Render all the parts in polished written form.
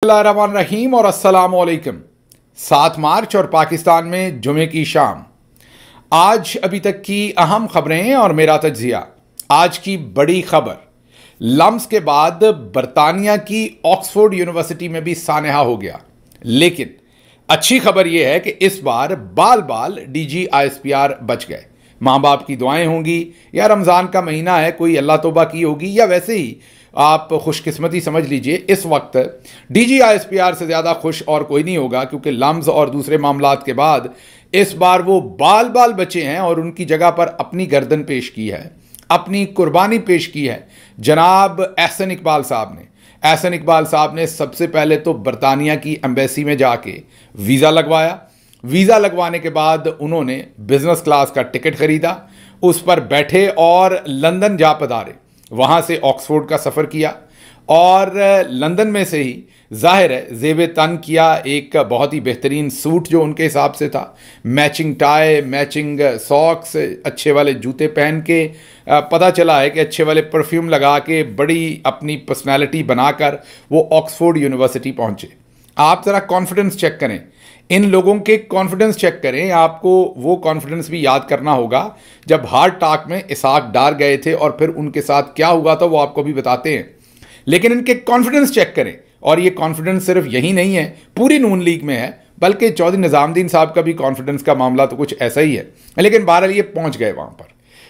रहीम और अस्सलाम वालेकुम। 7 मार्च और पाकिस्तान में जुमे की शाम। आज अभी तक की अहम खबरें और मेरा तज्जिया। आज की बड़ी खबर, लम्स के बाद बरतानिया की ऑक्सफोर्ड यूनिवर्सिटी में भी सानहा हो गया। लेकिन अच्छी खबर यह है कि इस बार बाल बाल DGISPR बच गए। माँ बाप की दुआएं होंगी या रमज़ान का महीना है, कोई अल्लाह तौबा की होगी, या वैसे ही आप खुशकिस्मती समझ लीजिए। इस वक्त DGISPR से ज़्यादा खुश और कोई नहीं होगा, क्योंकि लम्स और दूसरे मामलात के बाद इस बार वो बाल बाल बचे हैं और उनकी जगह पर अपनी गर्दन पेश की है, अपनी कुर्बानी पेश की है जनाब एहसन इकबाल साहब ने। एहसन इकबाल साहब ने सबसे पहले तो बरतानिया की एम्बेसी में जाके वीज़ा लगवाया। वीज़ा लगवाने के बाद उन्होंने बिजनेस क्लास का टिकट खरीदा, उस पर बैठे और लंदन जा पधारे। वहाँ से ऑक्सफोर्ड का सफ़र किया और लंदन में से ही जाहिर है ज़ेब तन किया एक बहुत ही बेहतरीन सूट जो उनके हिसाब से था, मैचिंग टाई, मैचिंग सॉक्स, अच्छे वाले जूते पहन के, पता चला है कि अच्छे वाले परफ्यूम लगा के बड़ी अपनी पर्सनैलिटी बनाकर वो ऑक्सफोर्ड यूनिवर्सिटी पहुँचे। आप ज़रा कॉन्फिडेंस चेक करें, इन लोगों के कॉन्फिडेंस चेक करें। आपको वो कॉन्फिडेंस भी याद करना होगा जब हार्ट अटैक में इसहाक डार गए थे और फिर उनके साथ क्या हुआ था वो आपको भी बताते हैं। लेकिन इनके कॉन्फिडेंस चेक करें, और ये कॉन्फिडेंस सिर्फ यही नहीं है, पूरी नून लीग में है, बल्कि चौधरी निज़ामुद्दीन साहब का भी कॉन्फिडेंस का मामला तो कुछ ऐसा ही है। लेकिन बहरहाल ये पहुंच गए वहां पर।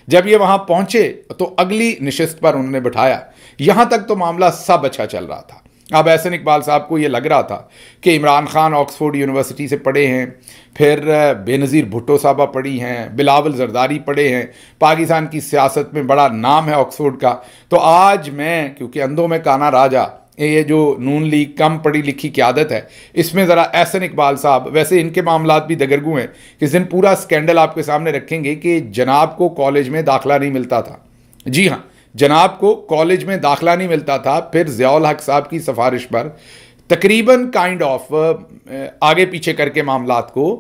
जब ये वहां पहुंचे तो अगली नशिस्त पर उन्होंने बिठाया। यहां तक तो मामला सब अच्छा चल रहा था। अब एहसन इकबाल साहब को ये लग रहा था कि इमरान खान ऑक्सफोर्ड यूनिवर्सिटी से पढ़े हैं, फिर बेनज़ीर भुट्टो साहबा पढ़ी हैं, बिलावल जरदारी पढ़े हैं, पाकिस्तान की सियासत में बड़ा नाम है ऑक्सफोर्ड का। तो आज मैं, क्योंकि अंधों में काना राजा, ये जो नून लीग कम पढ़ी लिखी क़यादत है, इसमें ज़रा एहसन इकबाल साहब, वैसे इनके मामलात भी दगरगू हैं, किस दिन पूरा स्कैंडल आपके सामने रखेंगे कि जनाब को कॉलेज में दाखिला नहीं मिलता था। जी हाँ, जनाब को कॉलेज में दाखिला नहीं मिलता था। फिर ज़ियाउल हक साहब की सिफारिश पर तकरीबन काइंड ऑफ आगे पीछे करके मामलात को,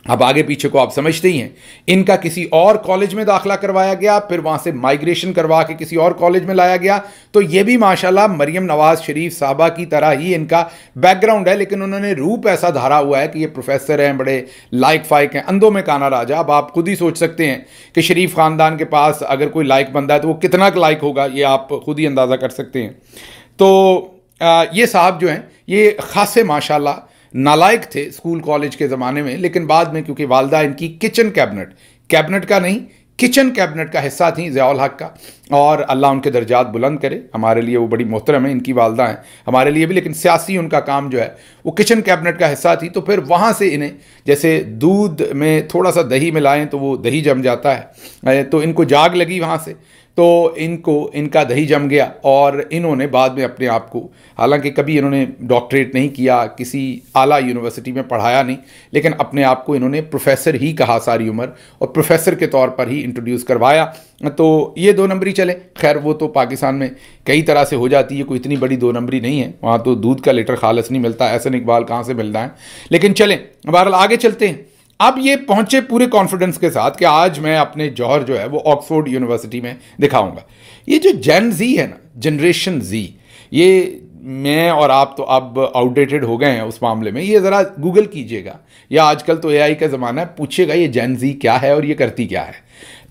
अब आगे पीछे को आप समझते ही हैं, इनका किसी और कॉलेज में दाखिला करवाया गया, फिर वहाँ से माइग्रेशन करवा के किसी और कॉलेज में लाया गया। तो ये भी माशाल्लाह मरियम नवाज शरीफ साहबा की तरह ही इनका बैकग्राउंड है, लेकिन उन्होंने रूप ऐसा धारा हुआ है कि ये प्रोफेसर हैं, बड़े लाइक फाइक हैं, अंधों में काना राजा। अब आप खुद ही सोच सकते हैं कि शरीफ ख़ानदान के पास अगर कोई लाइक बंदा है तो वो कितना लाइक होगा, ये आप खुद ही अंदाज़ा कर सकते हैं। तो ये साहब जो हैं ये खासे माशाल्लाह नालायक थे स्कूल कॉलेज के ज़माने में, लेकिन बाद में क्योंकि वालदा इनकी किचन कैबिनेट का नहीं, किचन कैबिनेट का हिस्सा थी ज़ियाउल हक का, और अल्लाह उनके दर्जात बुलंद करे। हमारे लिए वो बड़ी मोहतरम है, इनकी वालदा हैं, हमारे लिए भी, लेकिन सियासी उनका काम जो है वो किचन कैबिनेट का हिस्सा थी। तो फिर वहाँ से इन्हें, जैसे दूध में थोड़ा सा दही मिलाएं तो वो दही जम जाता है, तो इनको जाग लगी वहाँ से, तो इनका दही जम गया और इन्होंने बाद में अपने आप को, हालांकि कभी इन्होंने डॉक्टरेट नहीं किया, किसी आला यूनिवर्सिटी में पढ़ाया नहीं, लेकिन अपने आप को इन्होंने प्रोफेसर ही कहा सारी उम्र, और प्रोफेसर के तौर पर ही इंट्रोड्यूस करवाया। तो ये 2 नंबरी चले। खैर वो तो पाकिस्तान में कई तरह से हो जाती है, कोई इतनी बड़ी 2 नंबरी नहीं है, वहाँ तो दूध का लीटर खालस नहीं मिलता, एहसन इकबाल कहाँ से मिलना है। लेकिन चलें, बहरहाल आगे चलते हैं। अब ये पहुंचे पूरे कॉन्फिडेंस के साथ कि आज मैं अपने जौहर जो है वो ऑक्सफोर्ड यूनिवर्सिटी में दिखाऊंगा। ये जो जेन जी है ना, जनरेशन जी, ये मैं और आप तो अब आउटडेटेड हो गए हैं उस मामले में। ये ज़रा गूगल कीजिएगा, या आजकल तो AI का ज़माना है, पूछिएगा ये जेन जी क्या है और ये करती क्या है।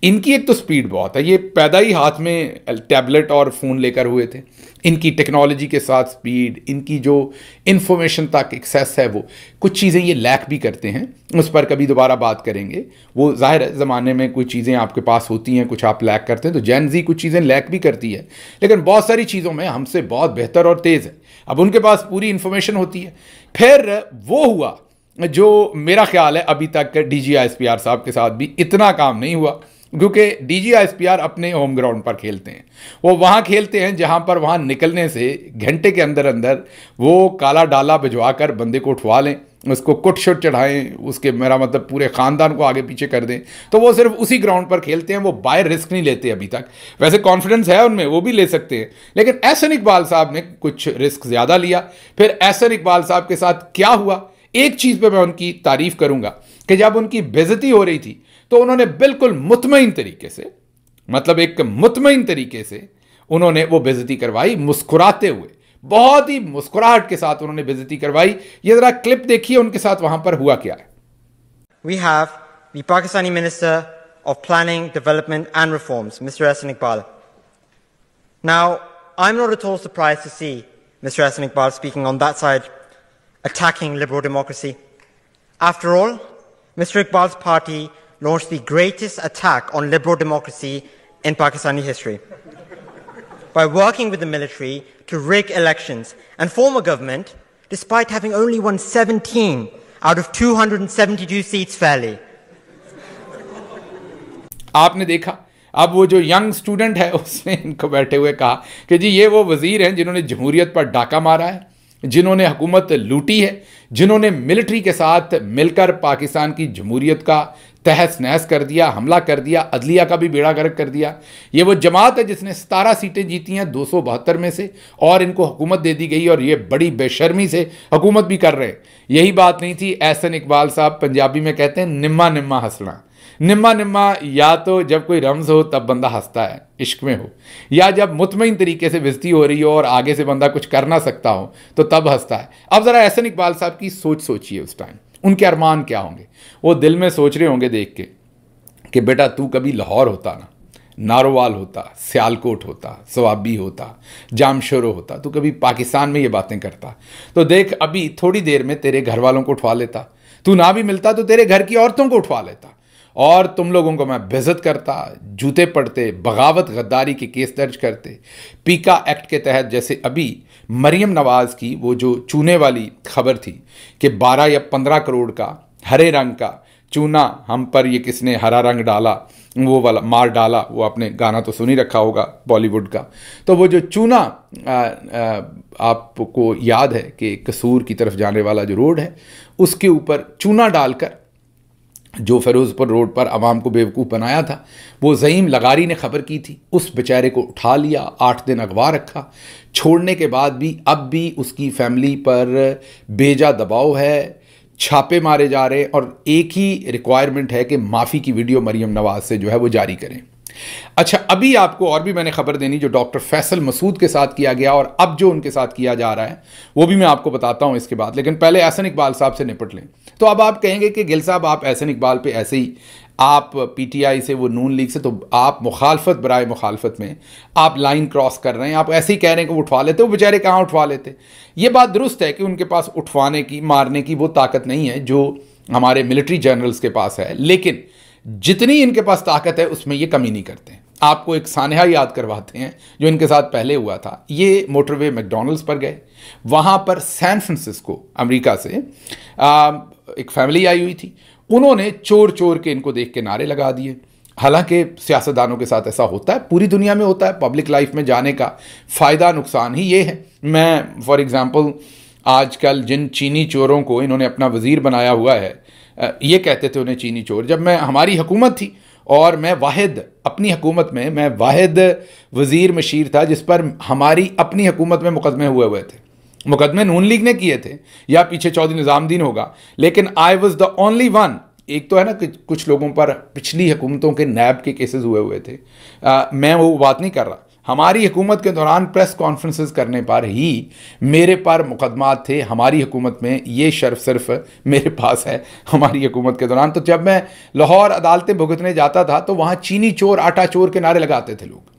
इनकी एक तो स्पीड बहुत है, ये पैदा ही हाथ में टैबलेट और फ़ोन लेकर हुए थे। इनकी टेक्नोलॉजी के साथ स्पीड, इनकी जो इन्फॉर्मेशन तक एक्सेस है, वो कुछ चीज़ें ये लैक भी करते हैं, उस पर कभी दोबारा बात करेंगे। वो ज़ाहिर है ज़माने में कुछ चीज़ें आपके पास होती हैं, कुछ आप लैक करते हैं, तो जेन जी कुछ चीज़ें लैक भी करती है, लेकिन बहुत सारी चीज़ों में हमसे बहुत बेहतर और तेज़ है। अब उनके पास पूरी इन्फॉर्मेशन होती है। फिर वो हुआ जो मेरा ख्याल है अभी तक DGISPR साहब के साथ भी इतना काम नहीं हुआ, क्योंकि DGISPR अपने होम ग्राउंड पर खेलते हैं। वो वहाँ खेलते हैं जहाँ पर वहाँ निकलने से घंटे के अंदर अंदर वो काला डाला भिजवा कर बंदे को उठवा लें, उसको कुट शुट चढ़ाएं, उसके मेरा मतलब पूरे ख़ानदान को आगे पीछे कर दें। तो वो सिर्फ उसी ग्राउंड पर खेलते हैं, वो बाय रिस्क नहीं लेते अभी तक। वैसे कॉन्फिडेंस है उनमें, वो भी ले सकते हैं, लेकिन एहसन इकबाल साहब ने कुछ रिस्क ज़्यादा लिया। फिर एहसन इकबाल साहब के साथ क्या हुआ, एक चीज़ पर मैं उनकी तारीफ़ करूँगा कि जब उनकी बेइज्जती हो रही थी तो उन्होंने बिल्कुल मुतमईन तरीके से, मतलब एक मुतमईन तरीके से उन्होंने वो बेइज्जती करवाई, मुस्कुराते हुए, बहुत ही मुस्कुराहट के साथ उन्होंने बेइज्जती करवाई। ये जरा क्लिप देखिए उनके साथ वहां पर हुआ क्या है। We have the Pakistani Minister of Planning, Development and Reforms, Mr. Ahsan Iqbal. Now, I'm not at all surprised to see Mr. Ahsan Iqbal speaking on that side, attacking liberal democracy. After all, Mr. Iqbal's party launched the greatest attack on liberal democracy in Pakistani history by working with the military to rig elections and form a government despite having only won 17 out of 272 seats fairly. आपने देखा, अब वो जो young student है उसने इनको बैठे हुए कहा कि जी ये वो वजीर हैं जिन्होंने जमहूरियत पर डाका मारा है, जिन्होंने हुकूमत लूटी है, जिन्होंने मिलिट्री के साथ मिलकर पाकिस्तान की जमहूरियत का तहस नहस कर दिया, हमला कर दिया, अदलिया का भी बेड़ा गर्क कर दिया। ये वो जमात है जिसने 17 सीटें जीती हैं 272 में से, और इनको हुकूमत दे दी गई और ये बड़ी बेशर्मी से हुकूमत भी कर रहे हैं। यही बात नहीं थी। एहसन इकबाल साहब पंजाबी में कहते हैं निम्मा निम्मा हंसना। निम्मा निम्मा या तो जब कोई रम्ज हो तब बंदा हंसता है, इश्क में हो, या जब मुतमईन तरीके से बेइज्जती हो रही हो और आगे से बंदा कुछ कर ना सकता हो तो तब हंसता है। अब ज़रा एहसन इकबाल साहब की सोच सोचिए, उस टाइम उनके अरमान क्या होंगे। वो दिल में सोच रहे होंगे देख के कि बेटा तू कभी लाहौर होता ना, नारोवाल होता, सियालकोट होता, सवाबी होता, जामशोरो होता, तू कभी पाकिस्तान में ये बातें करता तो देख अभी थोड़ी देर में तेरे घर वालों को उठवा लेता, तू ना भी मिलता तो तेरे घर की औरतों को उठवा लेता, और तुम लोगों को मैं बेइज्जत करता, जूते पड़ते, बगावत गद्दारी के केस दर्ज करते, पीका एक्ट के तहत। जैसे अभी मरियम नवाज़ की वो जो चूने वाली खबर थी कि 12 या 15 करोड़ का हरे रंग का चूना हम पर, ये किसने हरा रंग डाला, वो वाला मार डाला, वो आपने गाना तो सुनी रखा होगा बॉलीवुड का। तो वो जो चूना आपको याद है कि कसूर की तरफ जाने वाला जो रोड है उसके ऊपर चूना डालकर जो फिरोजपुर रोड पर आवाम को बेवकूफ़ बनाया था, वो ज़हीम लगारी ने खबर की थी। उस बेचारे को उठा लिया, 8 दिन अगवा रखा, छोड़ने के बाद भी अब भी उसकी फैमिली पर बेजा दबाव है, छापे मारे जा रहे हैं, और एक ही रिक्वायरमेंट है कि माफ़ी की वीडियो मरियम नवाज़ से जो है वो जारी करें। अच्छा, अभी आपको और भी मैंने खबर देनी जो डॉक्टर फैसल मसूद के साथ किया गया और अब जो उनके साथ किया जा रहा है वो भी मैं आपको बताता हूं इसके बाद, लेकिन पहले एहसन इकबाल साहब से निपट लें। तो अब आप कहेंगे कि गिल साहब आप एहसन इकबाल पे ऐसे ही, आप पीटीआई से, वो नून लीग से, तो आप मुखालफत बराए मुखालफत में आप लाइन क्रॉस कर रहे हैं, आप ऐसे ही कह रहे हैं कि वो उठवा लेते, वो बेचारे कहाँ उठवा लेते। ये बात दुरुस्त है कि उनके पास उठवाने की, मारने की वो ताकत नहीं है जो हमारे मिलिट्री जनरल्स के पास है, लेकिन जितनी इनके पास ताकत है उसमें ये कमी नहीं करते। आपको एक सानहा याद करवाते हैं जो इनके साथ पहले हुआ था। ये मोटरवे मैकडॉनल्ड्स पर गए, वहाँ पर सैन फ्रांसिस्को अमेरिका से एक फैमिली आई हुई थी, उन्होंने चोर चोर के इनको देख के नारे लगा दिए। हालांकि सियासतदानों के साथ ऐसा होता है, पूरी दुनिया में होता है, पब्लिक लाइफ में जाने का फ़ायदा नुकसान ही ये है। मैं फॉर एग्ज़ाम्पल आजकल जिन चीनी चोरों को इन्होंने अपना वज़ीर बनाया हुआ है, ये कहते थे उन्हें चीनी चोर। जब मैं, हमारी हुकूमत थी और मैं वाहिद, अपनी हुकूमत में मैं वाहिद वज़ीर मशीर था जिस पर हमारी अपनी हुकूमत में मुकदमे हुए थे। मुकदमे नून लीग ने किए थे या पीछे चौधरी निज़ामुद्दीन होगा, लेकिन I was the only one. एक तो है ना कि कुछ लोगों पर पिछली हुकूमतों के नैब के केसेस हुए थे, मैं वो बात नहीं कर रहा। हमारी हुकूमत के दौरान प्रेस कॉन्फ्रेंसेस करने पर ही मेरे पर मुकदमात थे हमारी हुकूमत में, ये शर्फ सिर्फ मेरे पास है हमारी हुकूमत के दौरान। तो जब मैं लाहौर अदालतें भुगतने जाता था तो वहाँ चीनी चोर, आटा चोर के नारे लगाते थे लोग।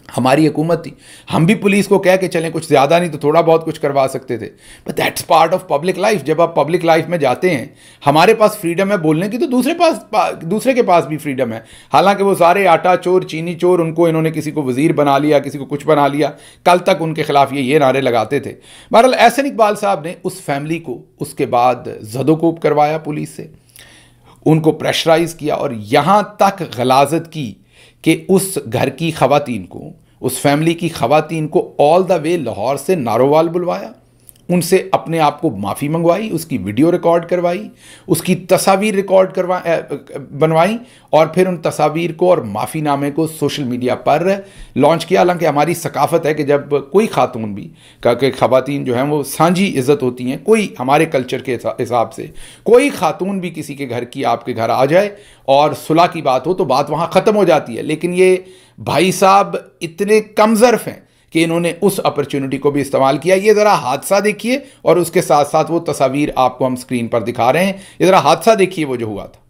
हमारी हुकूमत थी, हम भी पुलिस को कह के चलें, कुछ ज़्यादा नहीं तो थोड़ा बहुत कुछ करवा सकते थे, but that's part of public life. जब आप पब्लिक लाइफ में जाते हैं, हमारे पास फ्रीडम है बोलने की, तो दूसरे के पास भी फ्रीडम है। हालांकि वो सारे आटा चोर, चीनी चोर, उनको इन्होंने किसी को वज़ीर बना लिया, किसी को कुछ बना लिया, कल तक उनके खिलाफ ये नारे लगाते थे। बहरहाल एहसन इकबाल साहब ने उस फैमिली को उसके बाद ज़दोकोब करवाया पुलिस से, उनको प्रेशराइज़ किया और यहाँ तक गलाजत की कि उस घर की ख़वातीन को, उस फैमिली की ख़वातीन को ऑल द वे लाहौर से नारोवाल बुलवाया, उनसे अपने आप को माफ़ी मंगवाई, उसकी वीडियो रिकॉर्ड करवाई, उसकी तस्वीर बनवाई और फिर उन तस्वीर को और माफ़ीनामे को सोशल मीडिया पर लॉन्च किया। हालांकि हमारी सकाफ़त है कि जब कोई खातून भी, क्योंकि ख़वातीन जो हैं वो सांझी इज़्ज़त होती हैं, कोई हमारे कल्चर के हिसाब से कोई खातून भी किसी के घर की, आपके घर आ जाए और सुलह की बात हो तो बात वहाँ ख़त्म हो जाती है। लेकिन ये भाई साहब इतने कमज़र्फ़ हैं कि इन्होंने उस अपॉर्चुनिटी को भी इस्तेमाल किया। ये ज़रा हादसा देखिए और उसके साथ साथ वो तस्वीर आपको हम स्क्रीन पर दिखा रहे हैं। ये ज़रा हादसा देखिए वो जो हुआ था।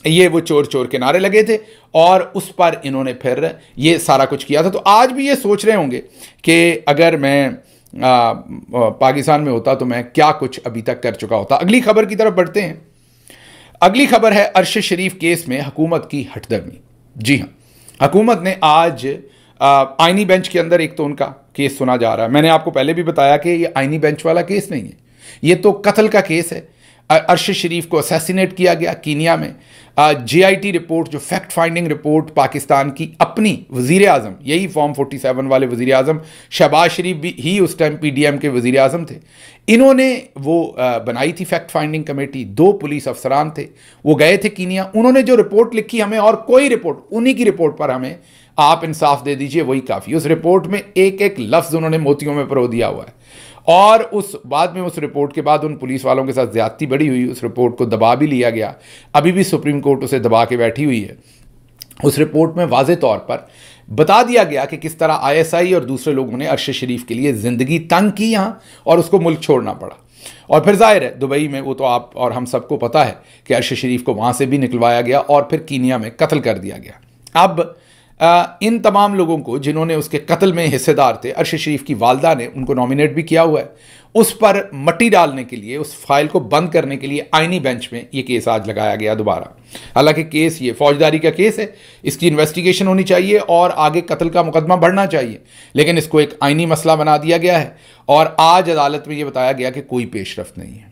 ये वो चोर चोर के नारे लगे थे और उस पर इन्होंने फिर ये सारा कुछ किया था। तो आज भी ये सोच रहे होंगे कि अगर मैं पाकिस्तान में होता तो मैं क्या कुछ अभी तक कर चुका होता। अगली खबर की तरफ बढ़ते हैं। अगली खबर है अरशद शरीफ केस में हुकूमत की हठधर्मी। जी हाँ, हुकूमत ने आज आईनी बेंच के अंदर एक तो उनका केस सुना जा रहा है। मैंने आपको पहले भी बताया कि ये आईनी बेंच वाला केस नहीं है, ये तो कत्ल का केस है। अरशद शरीफ को असैसिनेट किया गया कीनिया में। JIT रिपोर्ट, जो फैक्ट फाइंडिंग रिपोर्ट पाकिस्तान की अपनी वज़ीर आज़म, यही फॉर्म 47 वाले वज़ीर आज़म शहबाज शरीफ भी ही उस टाइम PDM के वज़ीर आज़म थे, इन्होंने वो बनाई थी फैक्ट फाइंडिंग कमेटी। 2 पुलिस अफसरान थे, वो गए थे कीनिया। उन्होंने जो रिपोर्ट लिखी हमें, और कोई रिपोर्ट, उन्हीं की रिपोर्ट पर हमें आप इंसाफ दे दीजिए, वही काफ़ी। उस रिपोर्ट में एक एक लफ्ज़ उन्होंने मोतियों में परो दिया हुआ है। और उस बाद में उस रिपोर्ट के बाद उन पुलिस वालों के साथ ज़्यादती बड़ी हुई, उस रिपोर्ट को दबा भी लिया गया। अभी भी सुप्रीम कोर्ट उसे दबा के बैठी हुई है। उस रिपोर्ट में वाज़े तौर पर बता दिया गया कि किस तरह ISI और दूसरे लोगों ने अरशद शरीफ के लिए ज़िंदगी तंग की यहाँ, और उसको मुल्क छोड़ना पड़ा। और फिर जाहिर है दुबई में, वो तो आप और हम सबको पता है कि अरशद शरीफ को वहाँ से भी निकलवाया गया और फिर कीनिया में कत्ल कर दिया गया। अब इन तमाम लोगों को जिन्होंने उसके कत्ल में हिस्सेदार थे, अरशद शरीफ की वालदा ने उनको नॉमिनेट भी किया हुआ है। उस पर मट्टी डालने के लिए, उस फाइल को बंद करने के लिए आईनी बेंच में ये केस आज लगाया गया दोबारा। हालांकि केस ये फौजदारी का केस है, इसकी इन्वेस्टिगेशन होनी चाहिए और आगे कत्ल का मुकदमा बढ़ना चाहिए, लेकिन इसको एक आईनी मसला बना दिया गया है। और आज अदालत में ये बताया गया कि कोई पेशरफ्त नहीं है,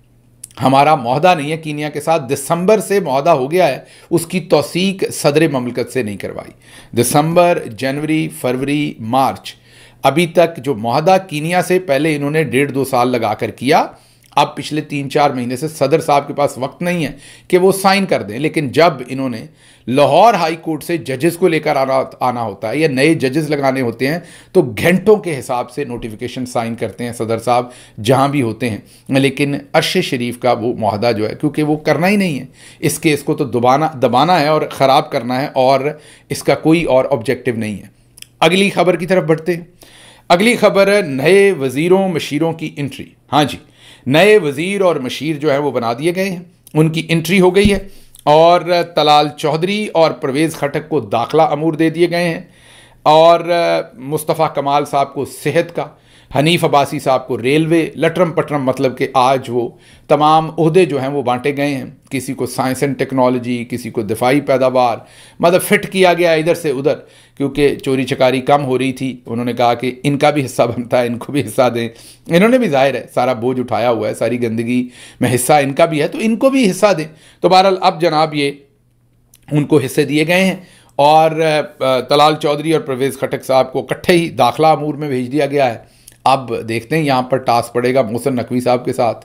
हमारा मुआहदा नहीं है कीनिया के साथ। दिसंबर से मुआहदा हो गया है, उसकी तौसीक सदर ममलकत से नहीं करवाई। दिसंबर, जनवरी, फरवरी, मार्च, अभी तक जो मुआहदा कीनिया से पहले इन्होंने 1.5-2 साल लगा कर किया, अब पिछले 3-4 महीने से सदर साहब के पास वक्त नहीं है कि वो साइन कर दें। लेकिन जब इन्होंने लाहौर हाई कोर्ट से जजेस को लेकर आना होता है या नए जजेस लगाने होते हैं, तो घंटों के हिसाब से नोटिफिकेशन साइन करते हैं सदर साहब जहां भी होते हैं। लेकिन अरशद शरीफ का वो मुआहदा जो है, क्योंकि वो करना ही नहीं है, इस केस को तो दबाना है और ख़राब करना है, और इसका कोई और ऑब्जेक्टिव नहीं है। अगली खबर की तरफ बढ़ते हैं। अगली खबर है नए वज़ीरों मशीरों की एंट्री। हाँ जी, नए वज़ीर और मशीर जो है वो बना दिए गए हैं, उनकी एंट्री हो गई है। और तलाल चौधरी और परवेज़ खटक को दाखिला अमूर दे दिए गए हैं, और मुस्तफ़ा कमाल साहब को सेहत का, हनीफ अब्बासी साहब को रेलवे, लटरम पटरम, मतलब कि आज वो तमाम ओहदे जो हैं वो बांटे गए हैं। किसी को साइंस एंड टेक्नोलॉजी, किसी को दिफाई पैदावार, मतलब फिट किया गया इधर से उधर, क्योंकि चोरी चकारी कम हो रही थी। उन्होंने कहा कि इनका भी हिस्सा बनता है, इनको भी हिस्सा दें। इन्होंने भी जाहिर है सारा बोझ उठाया हुआ है, सारी गंदगी में हिस्सा इनका भी है, तो इनको भी हिस्सा दें। तो बहरहाल अब जनाब ये उनको हिस्से दिए गए हैं, और तलाल चौधरी और परवेज़ खटक साहब को इकट्ठे ही दाखिला अमूर में भेज दिया गया है। अब देखते हैं यहाँ पर टास्क पड़ेगा मोहसिन नकवी साहब के साथ।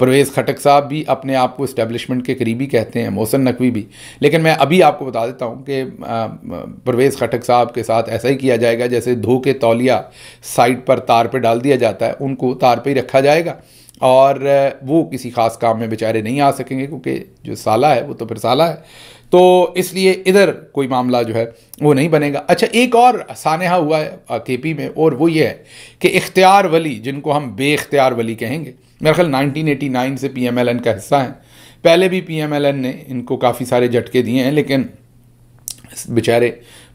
परवेज़ खटक साहब भी अपने आप को इस्टेब्लिशमेंट के करीबी कहते हैं, मोहसिन नकवी भी। लेकिन मैं अभी आपको बता देता हूँ कि परवेज़ खटक साहब के साथ ऐसा ही किया जाएगा जैसे धो के तौलिया साइड पर तार पे डाल दिया जाता है, उनको तार पे ही रखा जाएगा, और वो किसी ख़ास काम में बेचारे नहीं आ सकेंगे, क्योंकि जो साला है वो तो फिर साला है। तो इसलिए इधर कोई मामला जो है वो नहीं बनेगा। अच्छा, एक और सानहा हुआ है KP में, और वो ये है कि इख्तियार वली, जिनको हम बेइख्तियार वली कहेंगे, मेरा ख्याल 1989 से PMLN का हिस्सा हैं। पहले भी PMLN ने इनको काफ़ी सारे झटके दिए हैं, लेकिन बेचारे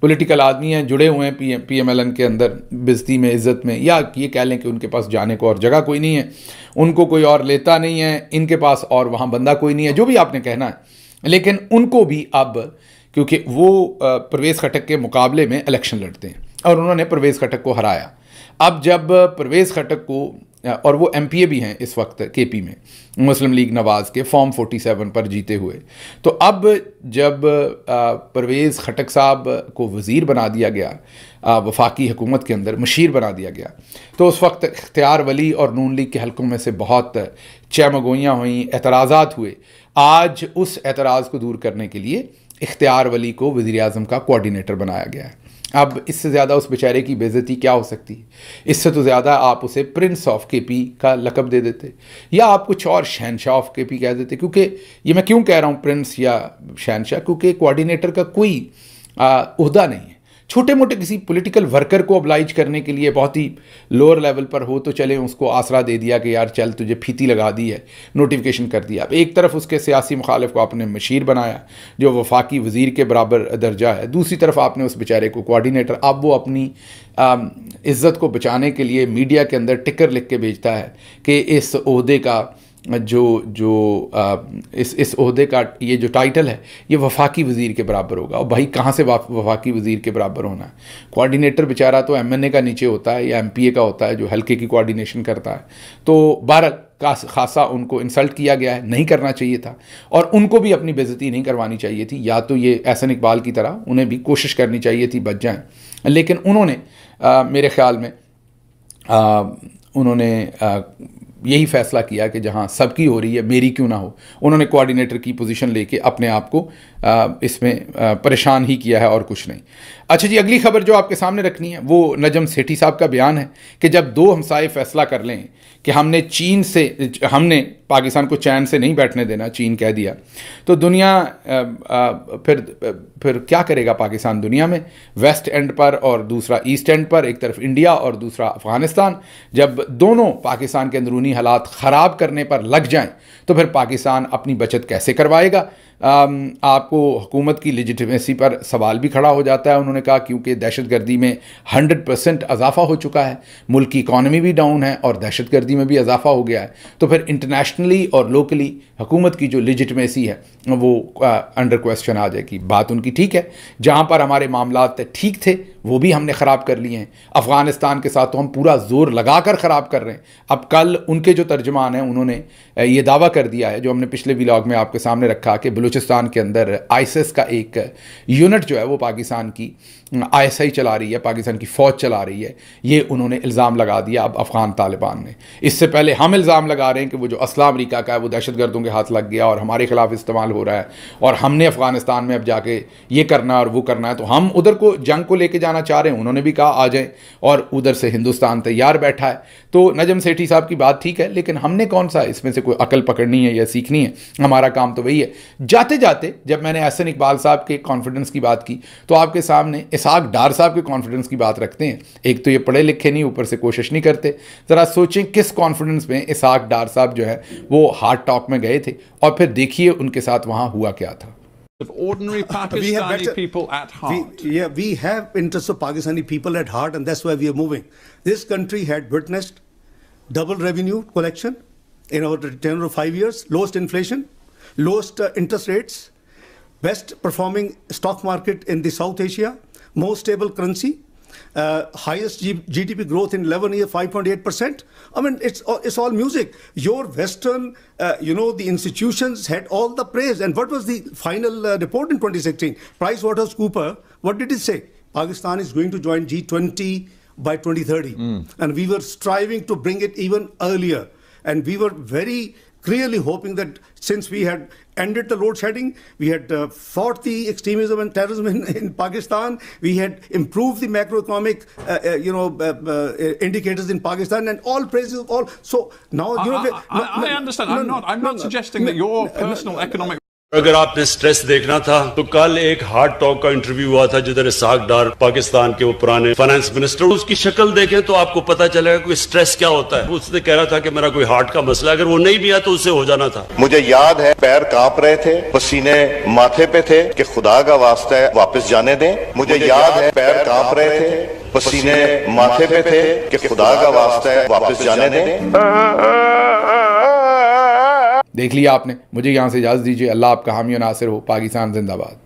पॉलिटिकल आदमी हैं, जुड़े हुए हैं PMLN के अंदर, बेइज्जती में, इज़्ज़त में, या ये कह लें कि उनके पास जाने को और जगह कोई नहीं है, उनको कोई और लेता नहीं है, इनके पास और वहाँ बंदा कोई नहीं है, जो भी आपने कहना है। लेकिन उनको भी अब, क्योंकि वो परवेज़ खटक के मुकाबले में इलेक्शन लड़ते हैं और उन्होंने परवेज़ खटक को हराया। अब जब परवेज़ खटक को, और वो MPA भी हैं इस वक्त KP में, मुस्लिम लीग नवाज़ के फॉर्म 47 पर जीते हुए, तो अब जब परवेज़ खटक साहब को वज़ीर बना दिया गया वफाकी हुकूमत के अंदर, मशीर बना दिया गया, तो उस वक्त इख्तियार वली और नून लीग के हलकों में से बहुत चहमगोइयाँ हुई, एतराज़ात हुए। आज उस एतराज़ को दूर करने के लिए इख्तियार वली को वज़ीर आज़म का कोऑर्डिनेटर बनाया गया है। अब इससे ज़्यादा उस बेचारे की बेइज्जती क्या हो सकती है? इससे तो ज़्यादा आप उसे प्रिंस ऑफ केपी का लक़ब दे देते, या आप कुछ और शहनशाह ऑफ केपी कह देते। क्योंकि ये मैं क्यों कह रहा हूँ प्रिंस या शहनशाह, क्योंकि कोऑर्डिनेटर का कोई ओहदा नहीं है। छोटे मोटे किसी पॉलिटिकल वर्कर को ऑब्लाइज करने के लिए बहुत ही लोअर लेवल पर हो तो चले, उसको आसरा दे दिया कि यार चल तुझे फीती लगा दी है, नोटिफिकेशन कर दिया। एक तरफ उसके सियासी मुखालिफ को आपने मशीर बनाया जो वफाकी वज़ीर के बराबर दर्जा है, दूसरी तरफ आपने उस बेचारे को कोऑर्डिनेटर। अब वो अपनी इज़्ज़त को बचाने के लिए मीडिया के अंदर टिकर लिख के भेजता है कि इस ओहदे का इस ओहदे का ये जो टाइटल है ये वफाकी वज़ीर के बराबर होगा। और भाई कहाँ से वफाकी वज़ीर के बराबर होना है? कोऑर्डिनेटर बेचारा तो एमएनए का नीचे होता है या एमपीए का होता है जो हल्के की कोऑर्डिनेशन करता है। तो बहरहाल खासा उनको इंसल्ट किया गया है, नहीं करना चाहिए था, और उनको भी अपनी बेइज्जती नहीं करवानी चाहिए थी। या तो ये एहसन इकबाल की तरह उन्हें भी कोशिश करनी चाहिए थी बच जाएँ, लेकिन उन्होंने मेरे ख़्याल में उन्होंने यही फैसला किया कि जहां सबकी हो रही है मेरी क्यों ना हो। उन्होंने कोऑर्डिनेटर की पोजीशन लेके अपने आप को इसमें परेशान ही किया है और कुछ नहीं। अच्छा जी, अगली खबर जो आपके सामने रखनी है वो नजम सेठी साहब का बयान है कि जब दो हमसाए फैसला कर लें कि हमने पाकिस्तान को चैन से नहीं बैठने देना, चीन कह दिया, तो दुनिया फिर क्या करेगा पाकिस्तान दुनिया में? वेस्ट एंड पर और दूसरा ईस्ट एंड पर, एक तरफ इंडिया और दूसरा अफगानिस्तान। जब दोनों पाकिस्तान के अंदरूनी हालात ख़राब करने पर लग जाएं तो फिर पाकिस्तान अपनी बचत कैसे करवाएगा? आपको हुकूमत की लेजिटिमेसी पर सवाल भी खड़ा हो जाता है। उन्होंने कहा क्योंकि दहशतगर्दी में 100% इजाफा हो चुका है, मुल्क की इकॉनमी भी डाउन है और दहशतगर्दी में भी इजाफा हो गया है, तो फिर इंटरनेशनली और लोकली हुकूमत की जो लेजिटिमेसी है वो अंडर क्वेश्चन आ जाएगी। बात उनकी ठीक है, जहाँ पर हमारे मामलात ठीक थे वो भी हमने ख़राब कर लिए हैं। अफ़गानिस्तान के साथ तो हम पूरा ज़ोर लगा कर ख़राब कर रहे हैं। अब कल उनके जो तर्जमान हैं उन्होंने ये दावा कर दिया है, जो हमने पिछले व्लॉग में आपके सामने रखा, कि बलूचिस्तान के अंदर आईएसआईएस का एक यूनिट जो है वो पाकिस्तान की आईएसआई चला रही है, पाकिस्तान की फ़ौज चला रही है। ये उन्होंने इल्ज़ाम लगा दिया अब अफ़गान तालिबान ने। इससे पहले हम इल्ज़ाम लगा रहे हैं कि वो जो असला अमरीका का है वो दहशतगर्दों के हाथ लग गया और हमारे ख़िलाफ़ इस्तेमाल हो रहा है, और हमने अफ़गानिस्तान में अब जाके ये करना और वो करना है। तो हम उधर को जंग को लेके जाना चाह रहे हैं, उन्होंने भी कहा आ जाएं, और उधर से हिंदुस्तान तैयार बैठा है। तो नजम सेठी साहब की बात ठीक है, लेकिन हमने कौन सा इसमें से कोई अकल पकड़नी है या सीखनी है? हमारा काम तो वही है। जाते जाते जब मैंने एहसन इकबाल साहब के कॉन्फिडेंस की बात की तो आपके सामने इसहाक डार साहब के कॉन्फिडेंस की बात रखते हैं। एक तो ये पढ़े लिखे नहीं, ऊपर से कोशिश नहीं करते। ज़रा सोचें किस कॉन्फिडेंस में इसहाक डार साहब जो है वो हार्ट टॉक में गए थे, और फिर देखिए उनके साथ वहाँ हुआ क्या था। Of ordinary Pakistani people at heart. We have interests of Pakistani people at heart, and that's why we are moving. This country had witnessed double revenue collection in our tenure of 5 years, lowest inflation, lowest interest rates, best performing stock market in the South Asia, most stable currency, highest GDP growth in 11 years, 5.8%. I mean, it's all music. Your Western, the institutions had all the praise. And what was the final report in 2016? PricewaterhouseCoopers, what did it say? Pakistan is going to join G20 by 2030. And we were striving to bring it even earlier. And we were very clearly hoping that since we had ended the load shedding, we had fought the extremism and terrorism in Pakistan, we had improved the macroeconomic indicators in Pakistan, and all praises of all. So now I understand. I'm not suggesting that your personal economic. अगर आपने stress देखना था तो कल एक heart talk का interview हुआ था जिधर इसहाक डार पाकिस्तान के वो पुराने फाइनेंस मिनिस्टर, उसकी शक्ल देखें तो आपको पता चलेगा कोई स्ट्रेस क्या होता है। उसने कह रहा था कि मेरा कोई हार्ट का मसला, अगर वो नहीं भी है तो उससे हो जाना था। मुझे याद है पैर कांप रहे थे, पसीने माथे पे थे कि खुदा का वास्ता है वापस जाने दें। मुझे याद है पैर कांप रहे थे, पसीने माथे पे थे कि खुदा का वास्ता है वापस जाने दें। देख लिया आपने। मुझे यहाँ से इजाज़त दीजिए। अल्लाह आपका हामी और नासिर हो। पाकिस्तान जिंदाबाद।